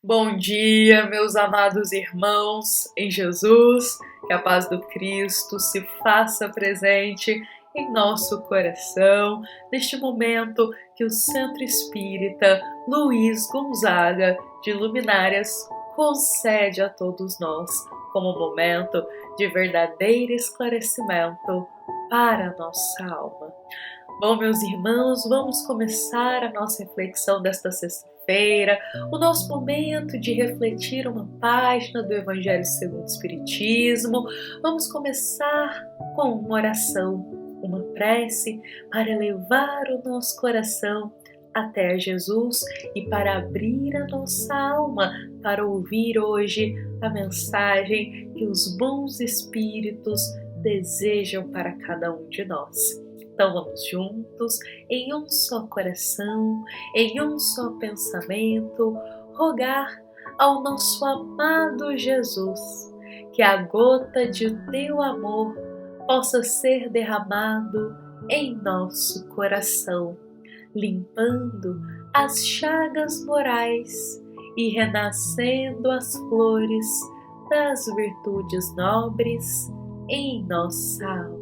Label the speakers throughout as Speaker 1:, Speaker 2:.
Speaker 1: Bom dia, meus amados irmãos em Jesus, que a paz do Cristo se faça presente em nosso coração, neste momento que o Centro Espírita Luiz Gonzaga de Luminárias concede a todos nós, como momento de verdadeiro esclarecimento para a nossa alma. Bom, meus irmãos, vamos começar a nossa reflexão desta sexta-feira, o nosso momento de refletir uma página do Evangelho segundo o Espiritismo. Vamos começar com uma oração, uma prece para elevar o nosso coração até Jesus e para abrir a nossa alma para ouvir hoje a mensagem que os bons espíritos desejam para cada um de nós. Então vamos juntos, em um só coração, em um só pensamento, rogar ao nosso amado Jesus que a gota de teu amor possa ser derramado em nosso coração, limpando as chagas morais e renascendo as flores das virtudes nobres em nossa alma.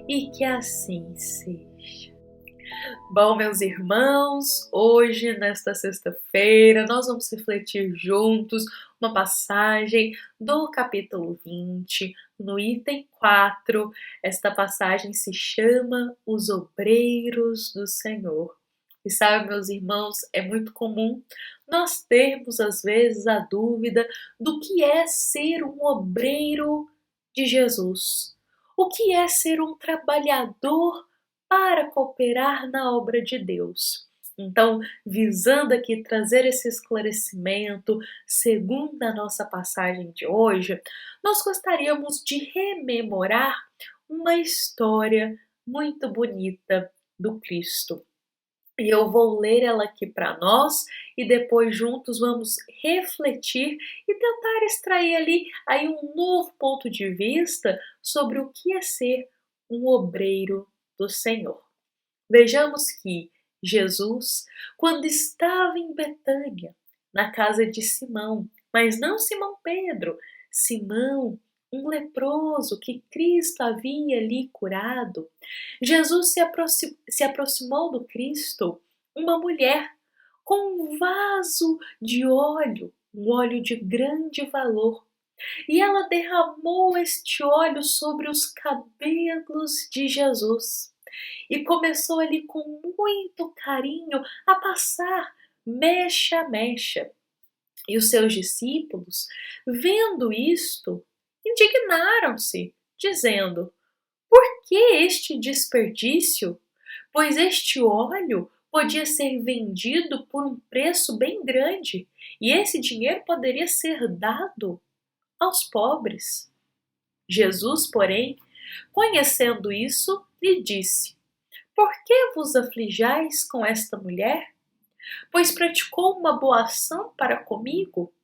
Speaker 1: E que assim seja. Bom, meus irmãos, hoje, nesta sexta-feira, nós vamos refletir juntos uma passagem do capítulo 20, no item 4. Esta passagem se chama Os Obreiros do Senhor. E sabe, meus irmãos, é muito comum nós termos, às vezes, a dúvida do que é ser um obreiro de Jesus. O que é ser um trabalhador para cooperar na obra de Deus? Então, visando aqui trazer esse esclarecimento, segundo a nossa passagem de hoje, nós gostaríamos de rememorar uma história muito bonita do Cristo. E eu vou ler ela aqui para nós e depois juntos vamos refletir e tentar extrair ali aí um novo ponto de vista sobre o que é ser um obreiro do Senhor. Vejamos que Jesus, quando estava em Betânia, na casa de Simão, mas não Simão Pedro, Simão, um leproso que Cristo havia ali curado, Jesus se aproximou do Cristo uma mulher com um vaso de óleo, um óleo de grande valor, e ela derramou este óleo sobre os cabelos de Jesus e começou ali com muito carinho a passar mecha a mecha. E os seus discípulos, vendo isto, indignaram-se, dizendo: por que este desperdício? Pois este óleo podia ser vendido por um preço bem grande e esse dinheiro poderia ser dado aos pobres. Jesus, porém, conhecendo isso, lhe disse: por que vos afligais com esta mulher? Pois praticou uma boa ação para comigo.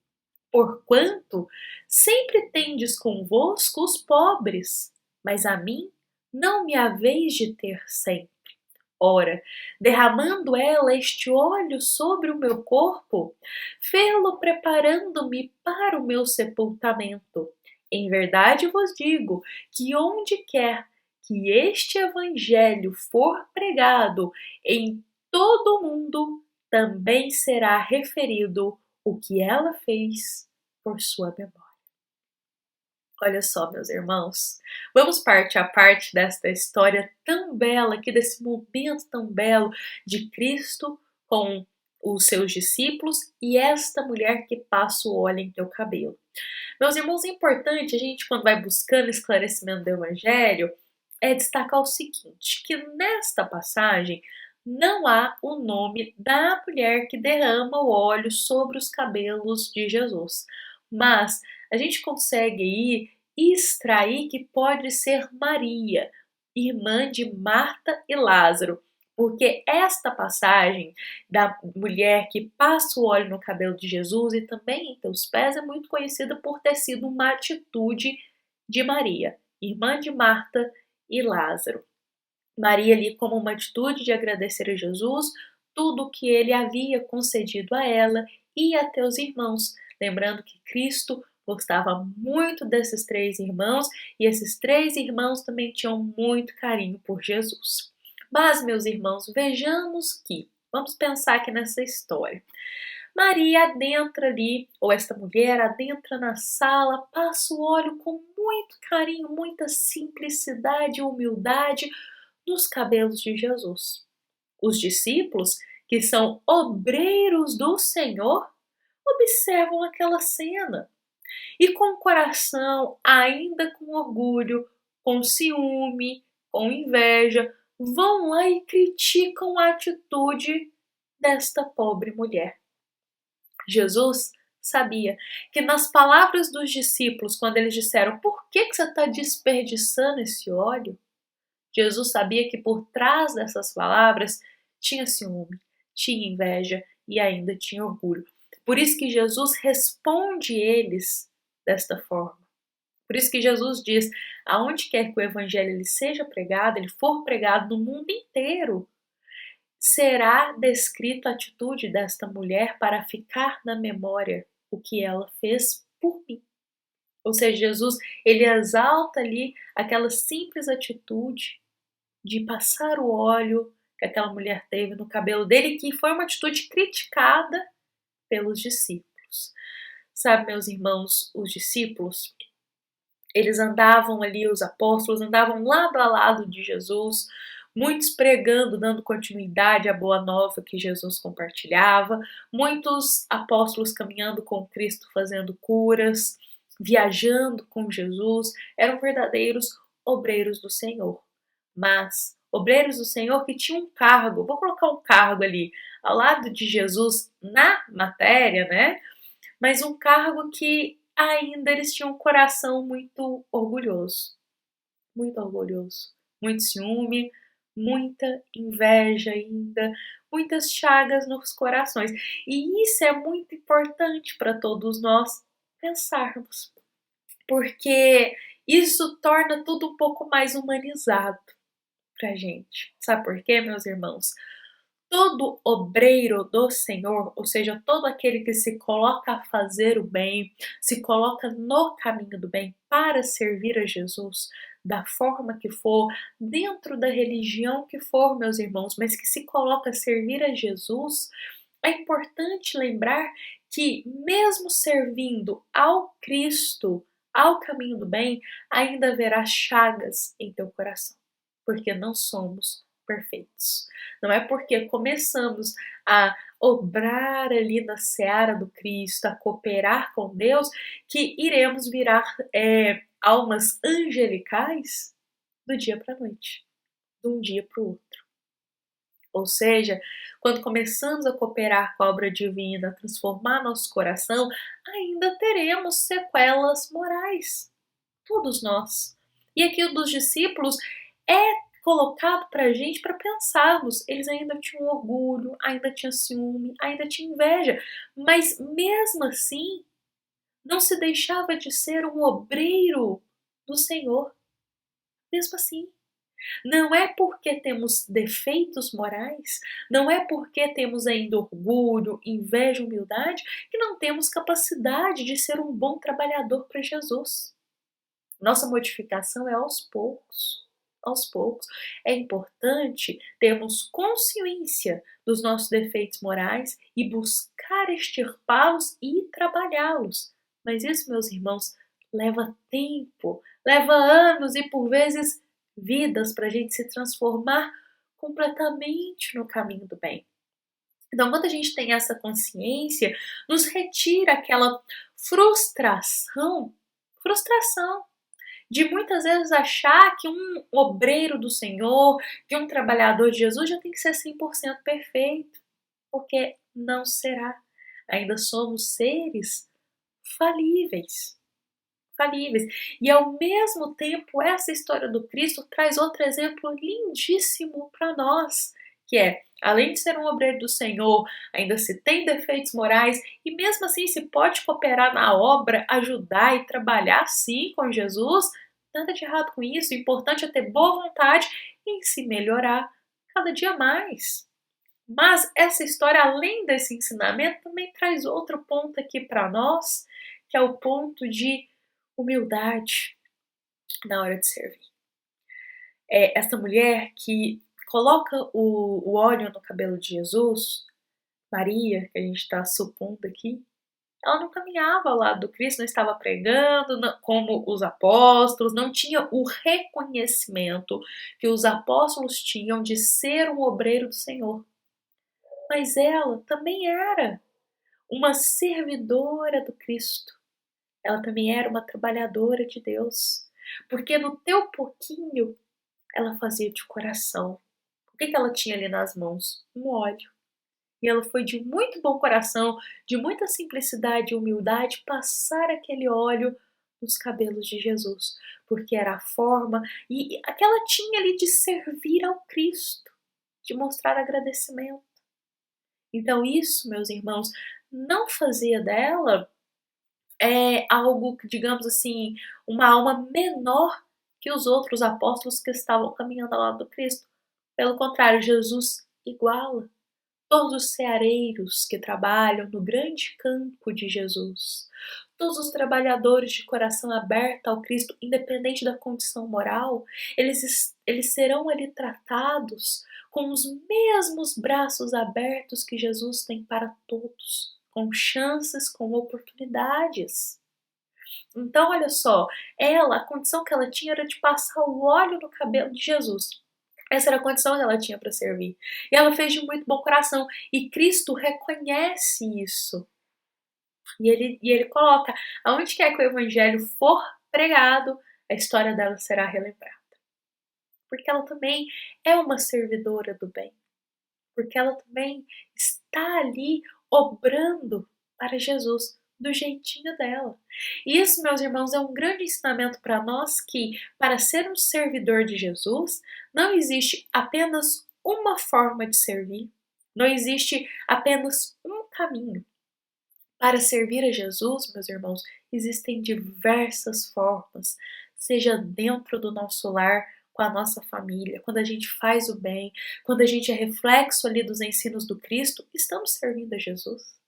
Speaker 1: Porquanto sempre tendes convosco os pobres, mas a mim não me haveis de ter sempre. Ora, derramando ela este óleo sobre o meu corpo, fê-lo preparando-me para o meu sepultamento. Em verdade vos digo que onde quer que este evangelho for pregado em todo o mundo, também será referido o que ela fez por sua memória. Olha só, meus irmãos, vamos parte a parte desta história tão bela, aqui desse momento tão belo de Cristo com os seus discípulos e esta mulher que passa o óleo em teu cabelo. Meus irmãos, é importante a gente, quando vai buscando esclarecimento do Evangelho, destacar o seguinte, que nesta passagem não há o nome da mulher que derrama o óleo sobre os cabelos de Jesus, mas a gente consegue aí extrair que pode ser Maria, irmã de Marta e Lázaro, porque esta passagem da mulher que passa o óleo no cabelo de Jesus e também em teus pés é muito conhecida por ter sido uma atitude de Maria, irmã de Marta e Lázaro. Maria ali como uma atitude de agradecer a Jesus tudo o que ele havia concedido a ela e a teus irmãos. Lembrando que Cristo gostava muito desses 3 irmãos e esses 3 irmãos também tinham muito carinho por Jesus. Mas, meus irmãos, vejamos que, vamos pensar aqui nessa história. Maria adentra ali, ou esta mulher adentra na sala, passa o óleo com muito carinho, muita simplicidade e humildade nos cabelos de Jesus. Os discípulos, que são obreiros do Senhor, observam aquela cena e com o coração ainda com orgulho, com ciúme, com inveja, vão lá e criticam a atitude desta pobre mulher. Jesus sabia que nas palavras dos discípulos, quando eles disseram: por que você está desperdiçando esse óleo? Jesus sabia que por trás dessas palavras tinha ciúme, tinha inveja e ainda tinha orgulho. Por isso que Jesus responde eles desta forma. Por isso que Jesus diz: aonde quer que o evangelho ele seja pregado, ele for pregado no mundo inteiro, será descrita a atitude desta mulher para ficar na memória o que ela fez por mim. Ou seja, Jesus, ele exalta ali aquela simples atitude de passar o óleo que aquela mulher teve no cabelo dele, que foi uma atitude criticada pelos discípulos. Sabe, meus irmãos, os discípulos, eles andavam ali, os apóstolos andavam lado a lado de Jesus, muitos pregando, dando continuidade à boa nova que Jesus compartilhava, muitos apóstolos caminhando com Cristo, fazendo curas, viajando com Jesus, eram verdadeiros obreiros do Senhor. Mas obreiros do Senhor que tinham um cargo, vou colocar um cargo ali ao lado de Jesus na matéria, né? Mas um cargo que ainda eles tinham um coração muito orgulhoso, muito ciúme, muita inveja ainda, muitas chagas nos corações. E isso é muito importante para todos nós pensarmos, porque isso torna tudo um pouco mais humanizado pra gente. Sabe por quê, meus irmãos? Todo obreiro do Senhor, ou seja, todo aquele que se coloca a fazer o bem, se coloca no caminho do bem para servir a Jesus, da forma que for, dentro da religião que for, meus irmãos, mas que se coloca a servir a Jesus, é importante lembrar que, mesmo servindo ao Cristo, ao caminho do bem, ainda haverá chagas em teu coração, porque não somos perfeitos. Não é porque começamos a obrar ali na seara do Cristo, a cooperar com Deus, que iremos virar almas angelicais do dia para a noite, de um dia para o outro. Ou seja, quando começamos a cooperar com a obra divina, a transformar nosso coração, ainda teremos sequelas morais. Todos nós. E aqui o dos discípulos é colocado para a gente para pensarmos. Eles ainda tinham orgulho, ainda tinham ciúme, ainda tinham inveja. Mas mesmo assim, não se deixava de ser um obreiro do Senhor. Mesmo assim. Não é porque temos defeitos morais, não é porque temos ainda orgulho, inveja, humildade, que não temos capacidade de ser um bom trabalhador para Jesus. Nossa modificação é aos poucos. Aos poucos. É importante termos consciência dos nossos defeitos morais e buscar extirpá-los e trabalhá-los. Mas isso, meus irmãos, leva tempo, leva anos e por vezes vidas para a gente se transformar completamente no caminho do bem. Então, quando a gente tem essa consciência, nos retira aquela frustração de muitas vezes achar que um obreiro do Senhor, que um trabalhador de Jesus já tem que ser 100% perfeito, porque não será. Ainda somos seres falíveis. E ao mesmo tempo, essa história do Cristo traz outro exemplo lindíssimo para nós, que é, além de ser um obreiro do Senhor, ainda se tem defeitos morais e mesmo assim se pode cooperar na obra, ajudar e trabalhar sim com Jesus. Nada de errado com isso, o importante é ter boa vontade em se melhorar cada dia mais. Mas essa história, além desse ensinamento, também traz outro ponto aqui para nós, que é o ponto de humildade na hora de servir. Essa mulher que coloca o óleo no cabelo de Jesus, Maria, que a gente está supondo aqui, ela não caminhava ao lado do Cristo, não estava pregando como os apóstolos, não tinha o reconhecimento que os apóstolos tinham de ser um obreiro do Senhor. Mas ela também era uma servidora do Cristo. Ela também era uma trabalhadora de Deus. Porque no teu pouquinho, ela fazia de coração. O que ela tinha ali nas mãos? Um óleo. E ela foi de muito bom coração, de muita simplicidade e humildade, passar aquele óleo nos cabelos de Jesus, porque era a forma e a que ela tinha ali de servir ao Cristo, de mostrar agradecimento. Então isso, meus irmãos, não fazia dela algo, digamos assim, uma alma menor que os outros apóstolos que estavam caminhando ao lado do Cristo. Pelo contrário, Jesus iguala todos os ceareiros que trabalham no grande campo de Jesus, todos os trabalhadores de coração aberto ao Cristo, independente da condição moral, eles serão ali tratados com os mesmos braços abertos que Jesus tem para todos, com chances, com oportunidades. Então, olha só, a condição que ela tinha era de passar o óleo no cabelo de Jesus. Essa era a condição que ela tinha para servir. E ela fez de muito bom coração. E Cristo reconhece isso. E ele coloca, aonde quer que o evangelho for pregado, a história dela será relembrada. Porque ela também é uma servidora do bem. Porque ela também está ali obrando para Jesus do jeitinho dela. E isso, meus irmãos, é um grande ensinamento para nós que, para ser um servidor de Jesus, não existe apenas uma forma de servir, não existe apenas um caminho. Para servir a Jesus, meus irmãos, existem diversas formas, seja dentro do nosso lar, com a nossa família, quando a gente faz o bem, quando a gente é reflexo ali dos ensinos do Cristo, estamos servindo a Jesus.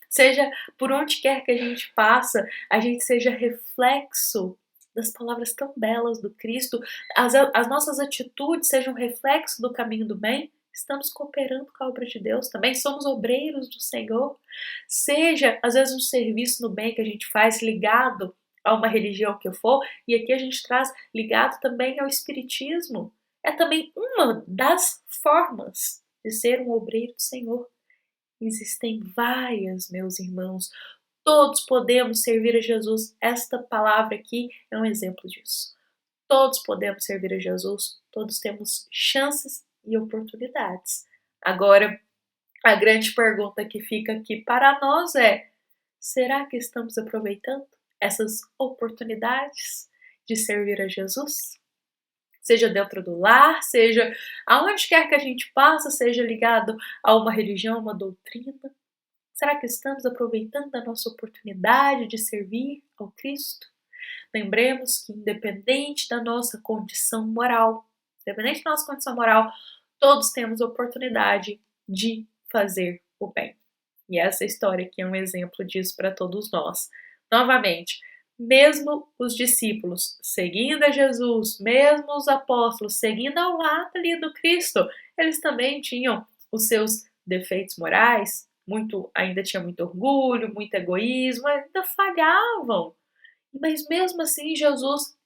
Speaker 1: Seja por onde quer que a gente passa, a gente seja reflexo das palavras tão belas do Cristo, as nossas atitudes sejam reflexo do caminho do bem, estamos cooperando com a obra de Deus, também somos obreiros do Senhor. Seja, às vezes, um serviço no bem que a gente faz ligado a uma religião que eu for, e aqui a gente traz ligado também ao Espiritismo. É também uma das formas de ser um obreiro do Senhor. Existem várias, meus irmãos. Todos podemos servir a Jesus. Esta palavra aqui é um exemplo disso. Todos podemos servir a Jesus. Todos temos chances e oportunidades. Agora, a grande pergunta que fica aqui para nós é: será que estamos aproveitando essas oportunidades de servir a Jesus? Seja dentro do lar, seja aonde quer que a gente passa, seja ligado a uma religião, a uma doutrina. Será que estamos aproveitando a nossa oportunidade de servir ao Cristo? Lembremos que, independente da nossa condição moral, todos temos oportunidade de fazer o bem. E essa história aqui é um exemplo disso para todos nós. Novamente, mesmo os discípulos seguindo a Jesus, mesmo os apóstolos seguindo ao lado ali do Cristo, eles também tinham os seus defeitos morais, ainda tinha muito orgulho, muito egoísmo, ainda falhavam. Mas mesmo assim, Jesus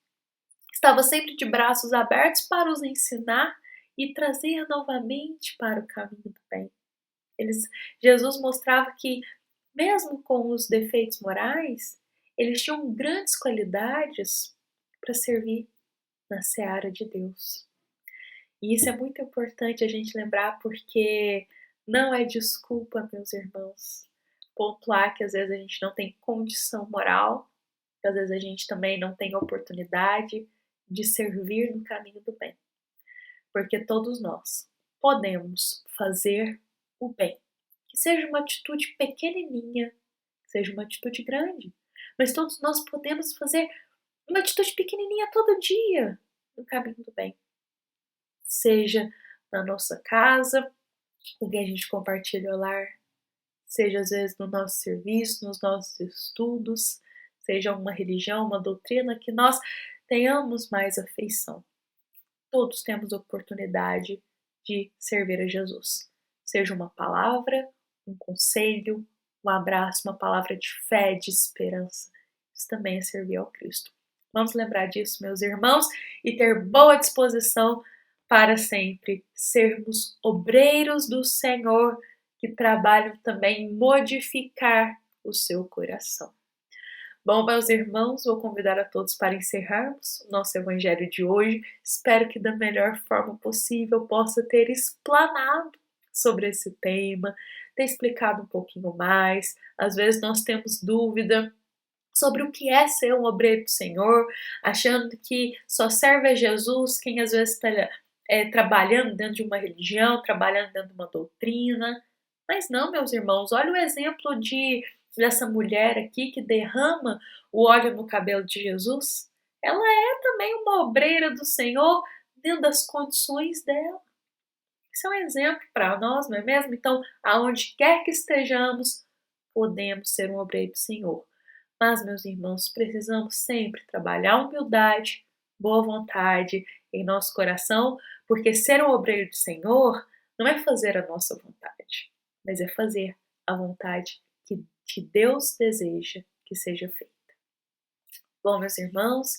Speaker 1: estava sempre de braços abertos para os ensinar e trazer novamente para o caminho do bem. Jesus mostrava que, mesmo com os defeitos morais, eles tinham grandes qualidades para servir na seara de Deus. E isso é muito importante a gente lembrar, porque não é desculpa, meus irmãos, pontuar que às vezes a gente não tem condição moral, que às vezes a gente também não tem oportunidade de servir no caminho do bem. Porque todos nós podemos fazer o bem. Que seja uma atitude pequenininha, que seja uma atitude grande. Mas todos nós podemos fazer uma atitude pequenininha todo dia no caminho do bem. Seja na nossa casa, com quem a gente compartilha o lar, seja às vezes no nosso serviço, nos nossos estudos, seja uma religião, uma doutrina que nós tenhamos mais afeição. Todos temos oportunidade de servir a Jesus. Seja uma palavra, um conselho, um abraço, uma palavra de fé, de esperança. Isso também é servir ao Cristo. Vamos lembrar disso, meus irmãos, e ter boa disposição para sempre sermos obreiros do Senhor que trabalham também em modificar o seu coração. Bom, meus irmãos, vou convidar a todos para encerrarmos o nosso evangelho de hoje. Espero que da melhor forma possível possa ter explanado sobre esse tema, ter explicado um pouquinho mais. Às vezes nós temos dúvida sobre o que é ser um obreiro do Senhor, achando que só serve a Jesus quem às vezes está trabalhando dentro de uma religião, trabalhando dentro de uma doutrina. Mas não, meus irmãos, olha o exemplo dessa mulher aqui que derrama o óleo no cabelo de Jesus. Ela é também uma obreira do Senhor dentro das condições dela. Isso é um exemplo para nós, não é mesmo? Então, aonde quer que estejamos, podemos ser um obreiro do Senhor. Mas, meus irmãos, precisamos sempre trabalhar a humildade, boa vontade em nosso coração, porque ser um obreiro do Senhor não é fazer a nossa vontade, mas é fazer a vontade que Deus deseja que seja feita. Bom, meus irmãos,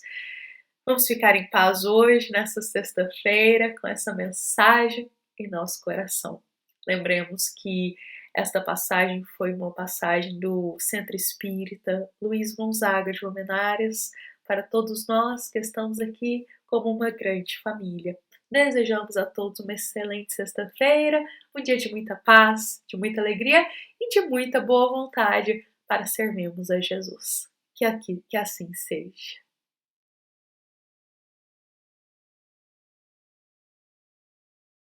Speaker 1: vamos ficar em paz hoje, nessa sexta-feira, com essa mensagem em nosso coração. Lembremos que esta passagem foi uma passagem do Centro Espírita Luiz Gonzaga de Luminárias, para todos nós que estamos aqui como uma grande família. Desejamos a todos uma excelente sexta-feira, um dia de muita paz, de muita alegria e de muita boa vontade para servirmos a Jesus. Que assim seja.